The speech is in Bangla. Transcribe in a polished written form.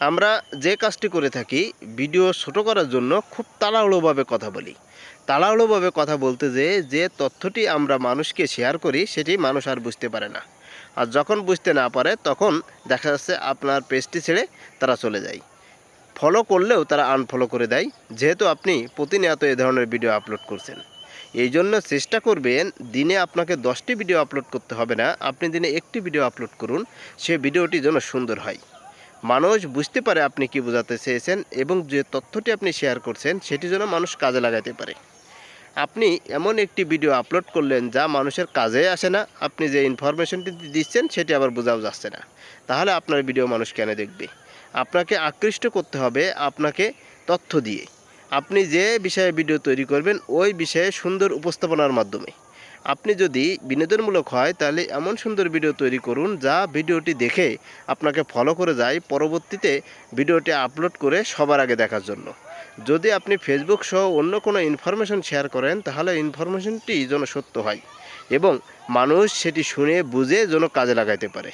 আমরা যে কাজটি করে থাকি ভিডিও ছোট করার জন্য খুব তাড়াহুড়োভাবে কথা বলি। তাড়াহুড়োভাবে কথা বলতে যেয়ে যে তথ্যটি আমরা মানুষকে শেয়ার করি সেটি মানুষ আর বুঝতে পারে না। আর যখন বুঝতে না পারে তখন দেখা যাচ্ছে আপনার পেজটি ছেড়ে তারা চলে যায়। ফলো করলেও তারা আনফলো করে দেয়, যেহেতু আপনি প্রতিনিয়ত এ ধরনের ভিডিও আপলোড করছেন। এই জন্য চেষ্টা করবেন দিনে আপনাকে 10টি ভিডিও আপলোড করতে হবে না, আপনি দিনে একটি ভিডিও আপলোড করুন, সে ভিডিওটি যেন সুন্দর হয়, মানুষ বুঝতে পারে আপনি কি বোঝাতে চেয়েছেন এবং যে তথ্যটি আপনি শেয়ার করছেন সেটি যেন মানুষ কাজে লাগাতে পারে। আপনি এমন একটি ভিডিও আপলোড করলেন যা মানুষের কাজে আসে না, আপনি যে ইনফরমেশনটি দিচ্ছেন সেটি আবার বোঝাও যাচ্ছে না, তাহলে আপনার ভিডিও মানুষ কেন দেখবে? আপনাকে আকৃষ্ট করতে হবে আপনাকে তথ্য দিয়ে। আপনি যে বিষয়ে ভিডিও তৈরি করবেন ওই বিষয়ে সুন্দর উপস্থাপনার মাধ্যমে। আপনি যদি বিনোদনমূলক হয় তাহলে এমন সুন্দর ভিডিও তৈরি করুন যা ভিডিওটি দেখে আপনাকে ফলো করে যায়, পরবর্তীতে ভিডিওটি আপলোড করে সবার আগে দেখার জন্য। যদি আপনি ফেসবুক সহ অন্য কোনো ইনফরমেশন শেয়ার করেন তাহলে ইনফরমেশনটি যেন সত্য হয় এবং মানুষ সেটি শুনে বুঝে যেন কাজে লাগাইতে পারে।